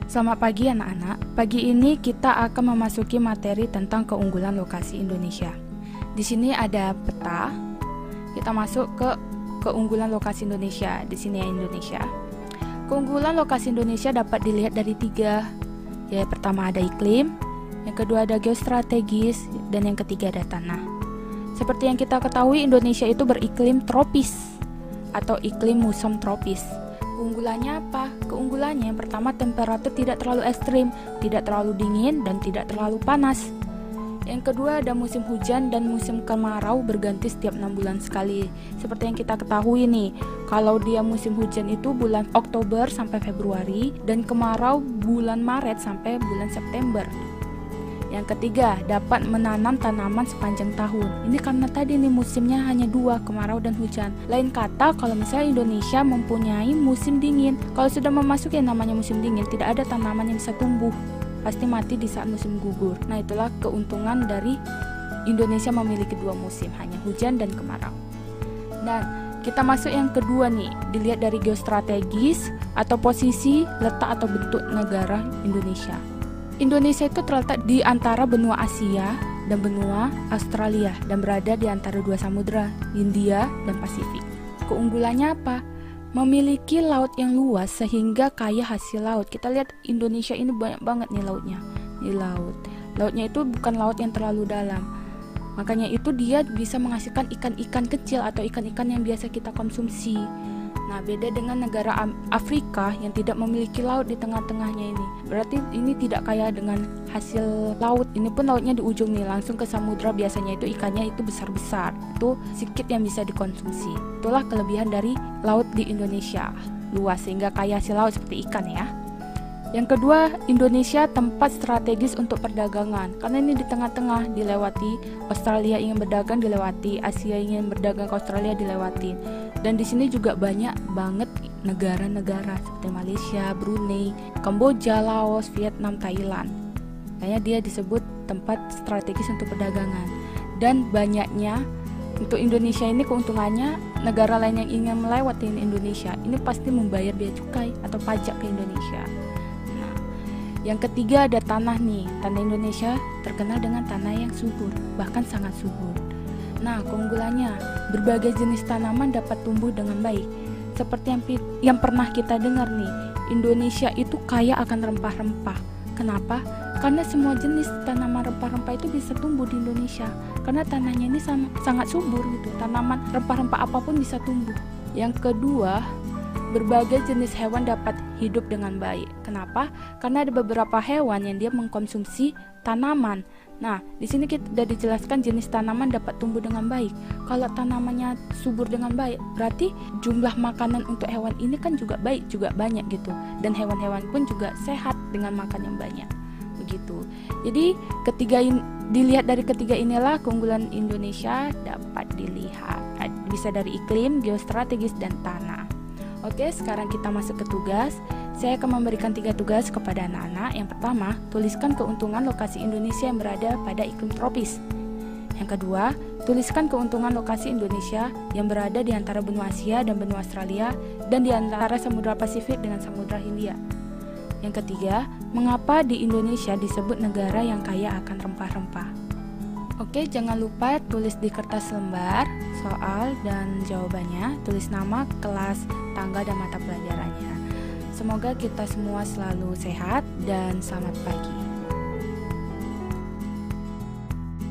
Selamat pagi anak-anak. Pagi ini kita akan memasuki materi tentang keunggulan lokasi Indonesia. Di sini ada peta. Kita masuk ke keunggulan lokasi Indonesia. Di sini ya Indonesia. Keunggulan lokasi Indonesia dapat dilihat dari 3. Ya, pertama ada iklim, yang kedua ada geostrategis, dan yang ketiga ada tanah. Seperti yang kita ketahui, Indonesia itu beriklim tropis atau iklim muson tropis. Keunggulannya apa? Keunggulannya yang pertama, temperatur tidak terlalu ekstrim, tidak terlalu dingin, dan tidak terlalu panas. Yang kedua ada musim hujan dan musim kemarau berganti setiap 6 bulan sekali. Seperti yang kita ketahui nih, kalau dia musim hujan itu bulan Oktober sampai Februari, dan kemarau bulan Maret sampai bulan September. Yang ketiga, dapat menanam tanaman sepanjang tahun. Ini karena tadi nih musimnya hanya 2, kemarau dan hujan. Lain kata, kalau misalnya Indonesia mempunyai musim dingin, kalau sudah memasuki yang namanya musim dingin, tidak ada tanaman yang bisa tumbuh, pasti mati di saat musim gugur. Nah, itulah keuntungan dari Indonesia memiliki 2 musim, hanya hujan dan kemarau. Dan kita masuk yang kedua nih, dilihat dari geostrategis atau posisi, letak atau bentuk negara Indonesia. Indonesia itu terletak di antara benua Asia dan benua Australia dan berada di antara 2 samudra, Hindia dan Pasifik. Keunggulannya apa? Memiliki laut yang luas sehingga kaya hasil laut. Kita lihat Indonesia ini banyak banget nih lautnya. Ini lautnya itu bukan laut yang terlalu dalam. Makanya itu dia bisa menghasilkan ikan-ikan kecil atau ikan-ikan yang biasa kita konsumsi. Nah, beda dengan negara Afrika yang tidak memiliki laut di tengah-tengahnya ini. Berarti ini tidak kaya dengan hasil laut. Ini pun lautnya di ujung nih, langsung ke samudra. Biasanya itu ikannya itu besar-besar. Itu sedikit yang bisa dikonsumsi. Itulah kelebihan dari laut di Indonesia. Luas sehingga kaya hasil laut seperti ikan ya. Yang kedua, Indonesia tempat strategis untuk perdagangan. Karena ini di tengah-tengah, dilewati Australia ingin berdagang dilewati, Asia ingin berdagang ke Australia dilewati. Dan di sini juga banyak banget negara-negara seperti Malaysia, Brunei, Kamboja, Laos, Vietnam, Thailand. Makanya dia disebut tempat strategis untuk perdagangan. Dan banyaknya untuk Indonesia ini keuntungannya, negara lain yang ingin melewati Indonesia ini pasti membayar bea cukai atau pajak ke Indonesia. Yang ketiga ada tanah nih. Tanah Indonesia terkenal dengan tanah yang subur, bahkan sangat subur. Nah, keunggulannya, berbagai jenis tanaman dapat tumbuh dengan baik. Seperti yang pernah kita dengar nih, Indonesia itu kaya akan rempah-rempah. Kenapa? Karena semua jenis tanaman rempah-rempah itu bisa tumbuh di Indonesia. Karena tanahnya ini sangat subur gitu. Tanaman rempah-rempah apapun bisa tumbuh. Yang kedua, berbagai jenis hewan dapat hidup dengan baik. Kenapa? Karena ada beberapa hewan yang dia mengkonsumsi tanaman. Nah, di sini kita sudah dijelaskan jenis tanaman dapat tumbuh dengan baik. Kalau tanamannya subur dengan baik, berarti jumlah makanan untuk hewan ini kan juga baik, juga banyak gitu. Dan hewan-hewan pun juga sehat dengan makan yang banyak. Begitu. Jadi, dilihat dari ketiga inilah keunggulan Indonesia dapat dilihat. Bisa dari iklim, geostrategis, dan tanah. Oke, sekarang kita masuk ke tugas. Saya akan memberikan 3 tugas kepada anak-anak. Yang pertama, tuliskan keuntungan lokasi Indonesia yang berada pada iklim tropis. Yang kedua, tuliskan keuntungan lokasi Indonesia yang berada di antara benua Asia dan benua Australia dan di antara Samudra Pasifik dengan Samudra Hindia. Yang ketiga, mengapa di Indonesia disebut negara yang kaya akan rempah-rempah. Oke, jangan lupa tulis di kertas lembar soal dan jawabannya, tulis nama, kelas, tanggal, dan mata pelajarannya. Semoga kita semua selalu sehat dan selamat pagi.